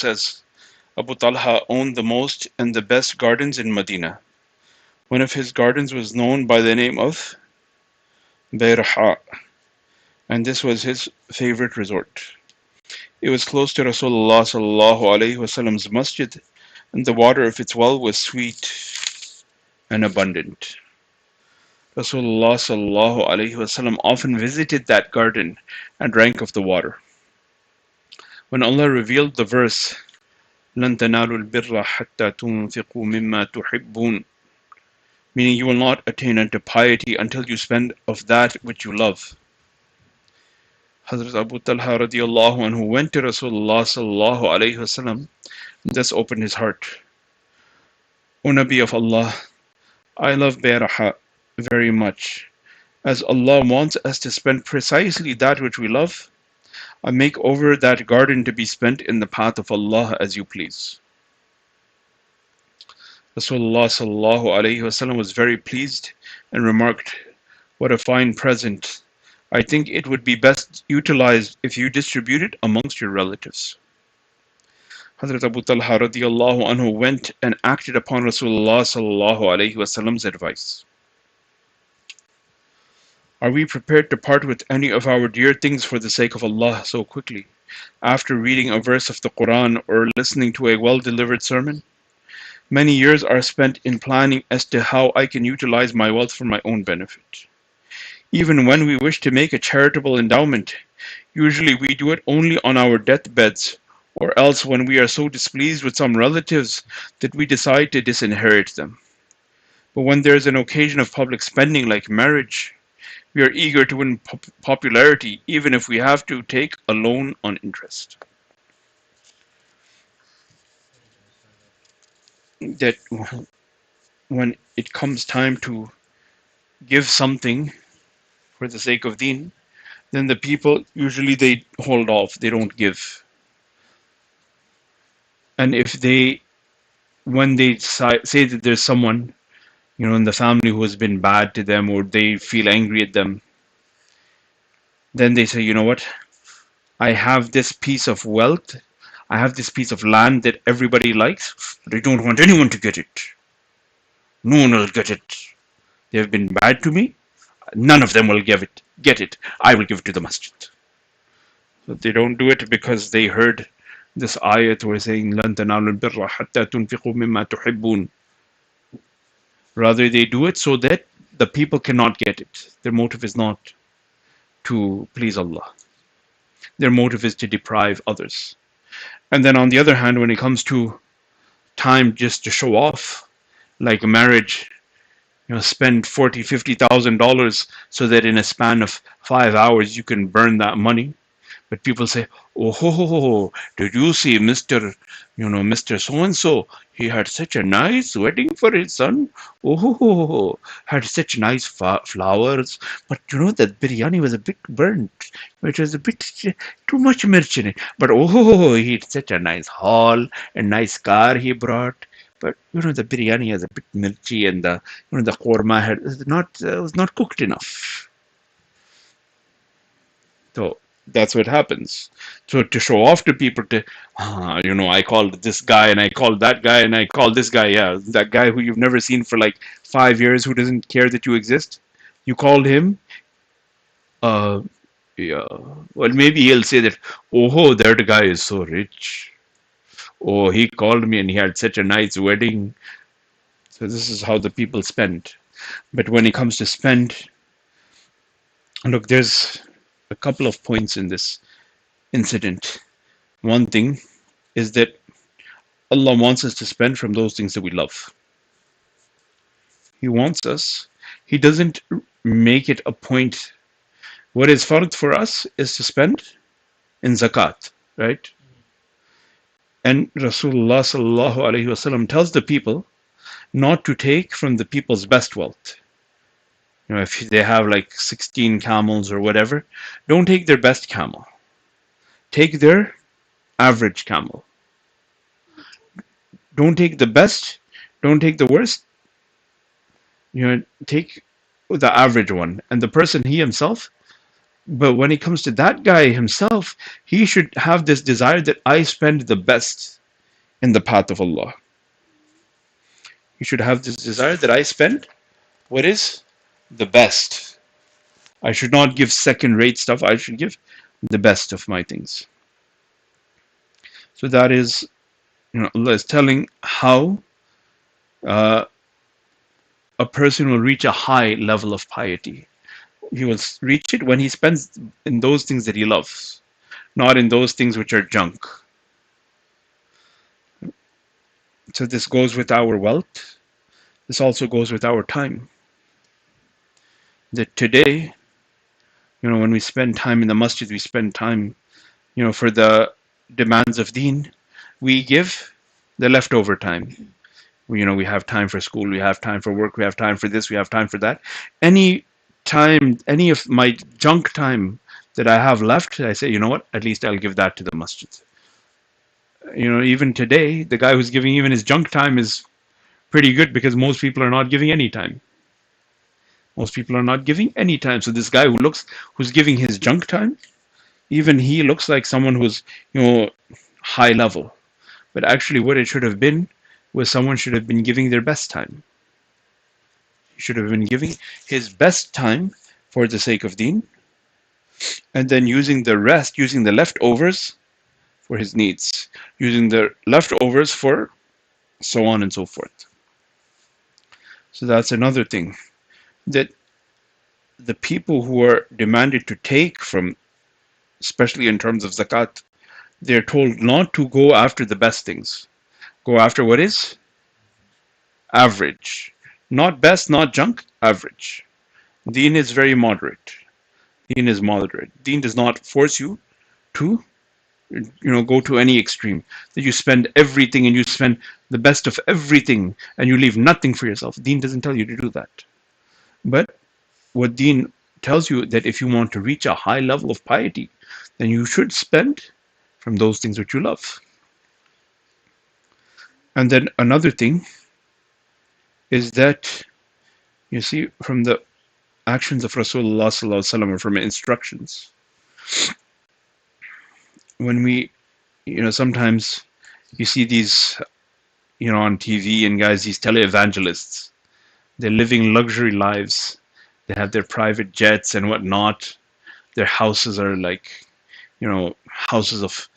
says, Abu Talha owned the most and the best gardens in Medina. One of his gardens was known by the name of Bayraha, and this was his favorite resort. It was close to Rasulullah sallallahu alaihi wasallam's masjid, and the water of its well was sweet and abundant. Rasulullah sallallahu alaihi wasallam often visited that garden and drank of the water. When Allah revealed the verse, لَن تَنَالُوا الْبِرَّ حَتَّى تُنْفِقُوا مِمَّا تُحِبُّونَ, meaning you will not attain unto piety until you spend of that which you love. Hazrat Abu Talha radiallahu anhu went to Rasulullah sallallahu alayhi wasallam and thus opened his heart. O Nabi of Allah, I love Bayraha very much. As Allah wants us to spend precisely that which we love, I make over that garden to be spent in the path of Allah as you please. Rasulullah sallallahu alayhi wasallam was very pleased and remarked, what a fine present. I think it would be best utilized if you distribute it amongst your relatives. Hazrat Abu Talha radiallahu anhu went and acted upon Rasulullah sallallahu alayhi wasallam's advice. Are we prepared to part with any of our dear things for the sake of Allah so quickly, after reading a verse of the Quran or listening to a well-delivered sermon? Many years are spent in planning as to how I can utilize my wealth for my own benefit. Even when we wish to make a charitable endowment, usually we do it only on our deathbeds, or else when we are so displeased with some relatives that we decide to disinherit them. But when there is an occasion of public spending like marriage, we are eager to win popularity even if we have to take a loan on interest. That when it comes time to give something for the sake of deen, then the people usually they hold off, they don't give. And if they, when they say that there's someone, in the family who has been bad to them or they feel angry at them, then they say, you know what, I have this piece of wealth, I have this piece of land that everybody likes, but I don't want anyone to get it. No one will get it. They have been bad to me. None of them will get it. I will give it to the masjid. So they don't do it because they heard this ayat where saying, لَن تَنَالُوا الْبِرَّ حَتَّى تُنْفِقُوا مِمَّا تُحِبُّونَ. Rather, they do it so that the people cannot get it. Their motive is not to please Allah. Their motive is to deprive others. And then on the other hand, when it comes to time just to show off, like a marriage, spend $40,000-$50,000 so that in a span of 5 hours you can burn that money. But people say, oh ho ho ho, did you see Mr. So-and-so? He had such a nice wedding for his son. Oh ho ho ho, had such nice flowers. But that biryani was a bit burnt. It was a bit too much mirch in it. But oh ho ho ho, he had such a nice hall, a nice car he brought. But the biryani is a bit mirchi, and the korma was not cooked enough. So that's what happens. So to show off to people, I called this guy and I called that guy and I called this guy, that guy who you've never seen for like 5 years, who doesn't care that you exist. You called him. Yeah. Well, maybe he'll say that, oh, that guy is so rich. Oh, he called me and he had such a nice wedding. So this is how the people spend. But when it comes to spend, look, there's a couple of points in this incident. One thing is that Allah wants us to spend from those things that we love. He wants us. He doesn't make it a point. What is fard for us is to spend in zakat, right? And Rasulullah sallallahu alaihi wasallam tells the people not to take from the people's best wealth. If they have like 16 camels or whatever, don't take their best camel. Take their average camel. Don't take the best. Don't take the worst. Take the average one. And the person, he himself, But when it comes to that guy himself, he should have this desire that I spend the best in the path of Allah. He should have this desire that I spend what is the best. I should not give second rate stuff. I should give the best of my things. So that is, Allah is telling how uh, a person will reach a high level of piety. He will reach it when he spends in those things that he loves, not in those things which are junk. So this goes with our wealth. This also goes with our time. That today, when we spend time in the masjid, we spend time, for the demands of deen. We give the leftover time. We have time for school, we have time for work, we have time for this, we have time for that. Any time, any of my junk time that I have left, I say, you know what, at least I'll give that to the masjid. Even today, the guy who's giving even his junk time is pretty good because most people are not giving any time. Most people are not giving any time. So this guy who's giving his junk time, even he looks like someone who's, high level. But actually what it should have been was someone should have been giving their best time. He should have been giving his best time for the sake of deen, and then using the rest, using the leftovers for his needs, using the leftovers for so on and so forth. So that's another thing, that the people who are demanded to take from, especially in terms of zakat, they're told not to go after the best things. Go after what is average. Not best, not junk, average. Deen is very moderate. Deen is moderate. Deen does not force you to, go to any extreme. That you spend everything and you spend the best of everything and you leave nothing for yourself. Deen doesn't tell you to do that. But what Deen tells you, that if you want to reach a high level of piety, then you should spend from those things which you love. And then another thing is that, you see, from the actions of Rasulullah sallallahu alaihi wasallam, or from instructions, when we, sometimes you see these, on TV and guys, these televangelists, they're living luxury lives. They have their private jets and whatnot. Their houses are like, houses of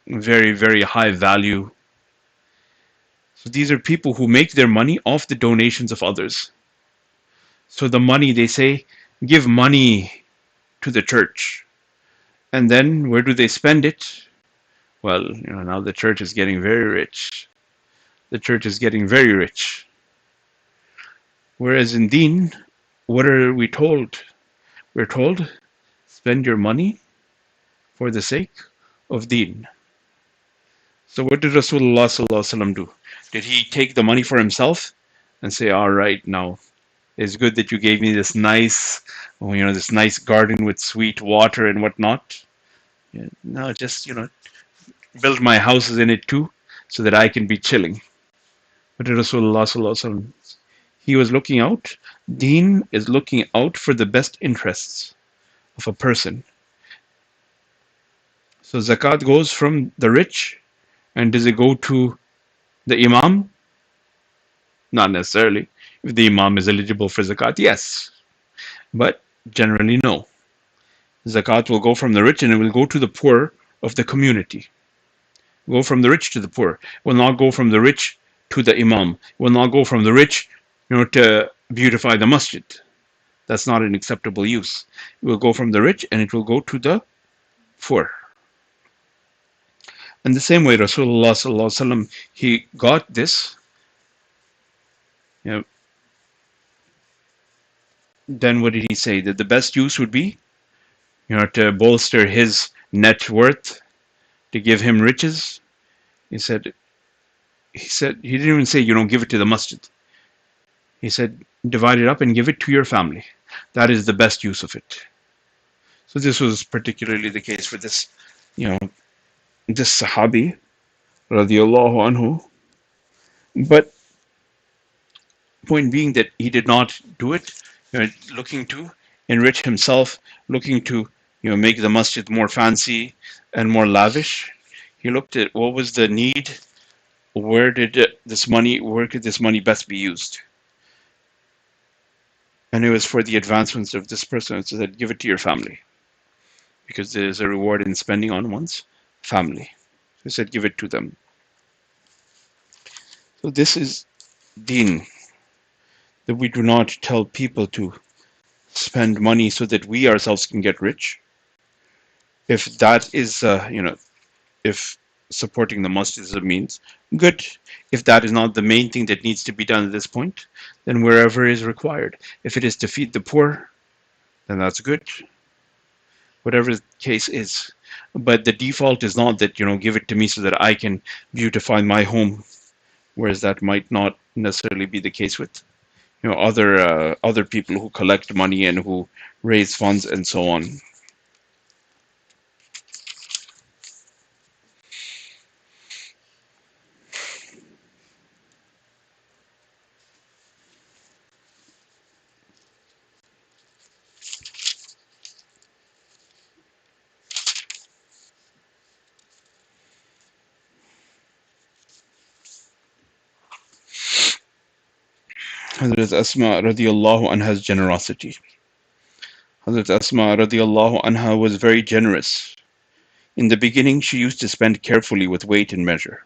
very, very high value. So these are people who make their money off the donations of others. So the money, they say, give money to the church. And then where do they spend it? Well, now the church is getting very rich. The church is getting very rich. Whereas in Deen, what are we told? We're told, spend your money for the sake of Deen. So what did Rasulullah sallallahu alaihi wasallam do? Did he take the money for himself and say, all right, now it's good that you gave me this nice, this nice garden with sweet water and whatnot. Yeah, no, just, build my houses in it too, so that I can be chilling. But Rasulullah sallallahu alaihi wasallam, he was looking out. Deen is looking out for the best interests of a person. So zakat goes from the rich, and does it go to the imam? Not necessarily. If the imam is eligible for zakat, yes. But generally, no. Zakat will go from the rich and it will go to the poor of the community. Go from the rich to the poor. It will not go from the rich to the imam. It will not go from the rich, to beautify the masjid. That's not an acceptable use. It will go from the rich and it will go to the poor. In the same way, Rasulullah sallallahu alaihi wasallam, he got this. Then what did he say? That the best use would be, to bolster his net worth, to give him riches. He said, he didn't even say, give it to the masjid. He said, divide it up and give it to your family. That is the best use of it. So this was particularly the case for this, this Sahabi, radiallahu anhu. But point being that he did not do it, looking to enrich himself, looking to make the masjid more fancy and more lavish. He looked at what was the need, where could this money best be used, and it was for the advancements of this person. So that give it to your family because there's a reward in spending on one's family. So he said, give it to them. So this is deen, that we do not tell people to spend money so that we ourselves can get rich. If that is, if supporting the masjid is a means, good. If that is not the main thing that needs to be done at this point, then wherever is required. If it is to feed the poor, then that's good. Whatever the case is. But the default is not that, give it to me so that I can beautify my home, whereas that might not necessarily be the case with other people who collect money and who raise funds and so on. Hazrat Asma radiallahu anha's generosity. Hazrat Asma radiallahu anha was very generous. In the beginning, she used to spend carefully with weight and measure.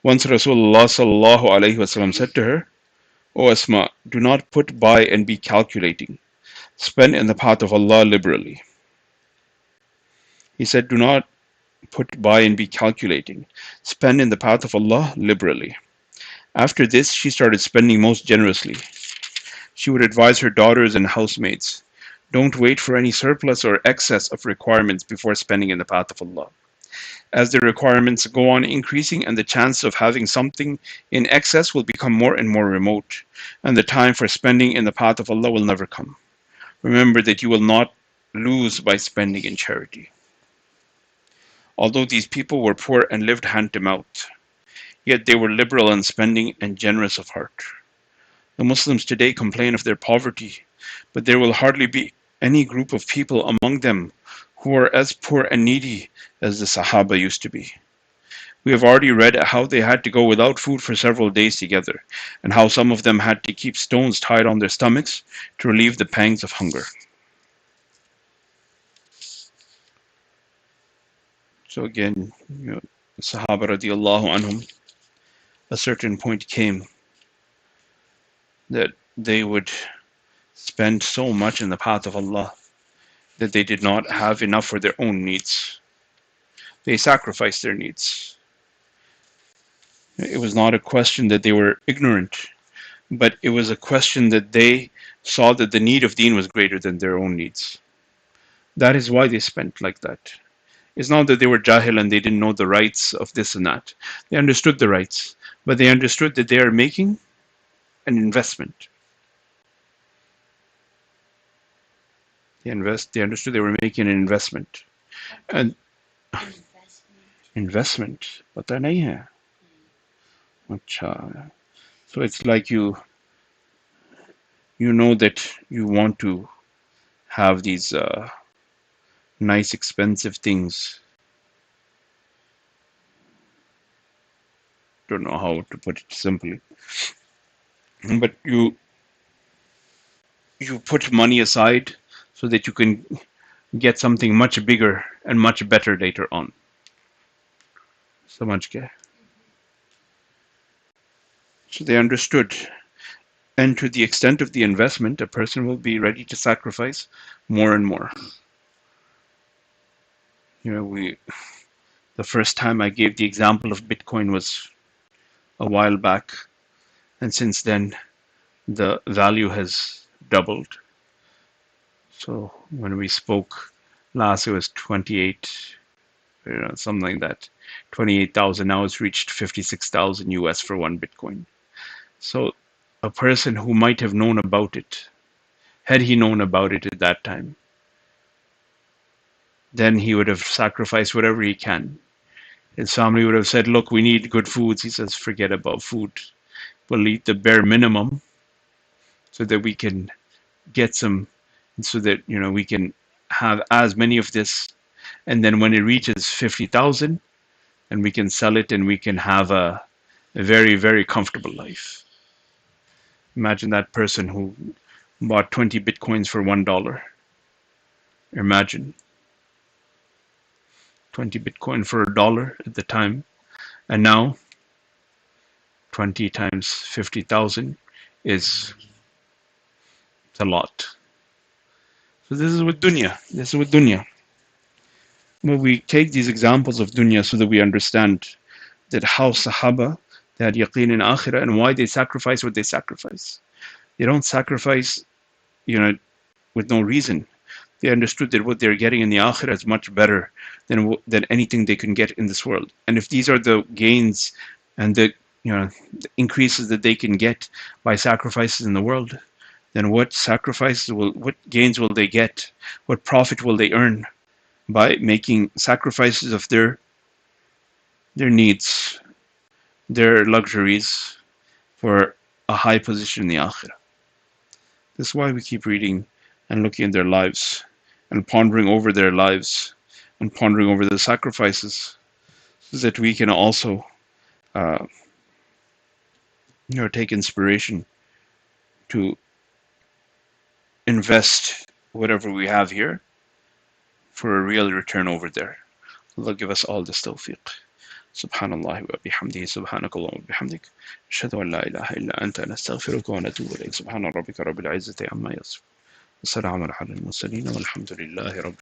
Once Rasulullah sallallahu alaihi wasallam said to her, "O Asma, do not put by and be calculating. Spend in the path of Allah liberally." He said, "Do not put by and be calculating. Spend in the path of Allah liberally." After this, she started spending most generously. She would advise her daughters and housemaids, "Don't wait for any surplus or excess of requirements before spending in the path of Allah. As the requirements go on increasing and the chance of having something in excess will become more and more remote, and the time for spending in the path of Allah will never come. Remember that you will not lose by spending in charity." Although these people were poor and lived hand to mouth, yet they were liberal in spending and generous of heart. The Muslims today complain of their poverty, but there will hardly be any group of people among them who are as poor and needy as the Sahaba used to be. We have already read how they had to go without food for several days together, and how some of them had to keep stones tied on their stomachs to relieve the pangs of hunger. So again, the Sahaba radiallahu anhum, a certain point came that they would spend so much in the path of Allah that they did not have enough for their own needs. They sacrificed their needs. It was not a question that they were ignorant, but it was a question that they saw that the need of deen was greater than their own needs. That is why they spent like that. It's not that they were jahil and they didn't know the rights of this and that. They understood the rights, but they understood that they are making an investment. They understood they were making an investment. And investment, पता नहीं है. अच्छा. So it's like you know that you want to have these nice expensive things. Don't know how to put it simply, but you put money aside so that you can get something much bigger and much better later on. समझ गए? So they understood, and to the extent of the investment, a person will be ready to sacrifice more and more. The first time I gave the example of Bitcoin was a while back, and since then the value has doubled. So when we spoke last, it was 28, something like that, 28,000. Now it's reached 56,000 US for one Bitcoin. So a person who might have known about it, had he known about it at that time, then he would have sacrificed whatever he can. His family would have said, "Look, we need good foods." He says, "Forget about food. We'll eat the bare minimum so that we can get some so that we can have as many of this, and then when it reaches 50,000, and we can sell it and we can have a very, very comfortable life. Imagine that person who bought 20 bitcoins for $1. Imagine 20 bitcoin for $1 at the time, and now 20 times 50,000 is a lot. So this is with dunya. This is with dunya. Well, we take these examples of dunya so that we understand that how Sahaba, they had yaqeen in akhirah, and why they sacrifice what they sacrifice. They don't sacrifice, you know, with no reason. They understood that what they're getting in the akhirah is much better than anything they can get in this world. And if these are the gains and the increases that they can get by sacrifices in the world, then what gains will they get? What profit will they earn by making sacrifices of their needs, their luxuries for a high position in the akhirah? This is why we keep reading and looking at their lives and pondering over their lives and pondering over the sacrifices, so that we can also uh, take inspiration to invest whatever we have here for a real return over there. Allah give us all this tawfiq. Subhanallah wa bihamdihi, subhanakallah wa bihamdik, ashhadu an la ilaha illa anta, nastaghfiruka wa natubu ilayk. Subhana rabbika rabbil izzati amma yasifun. Wa salamun ala al-mursalin walhamdulillahi rabbil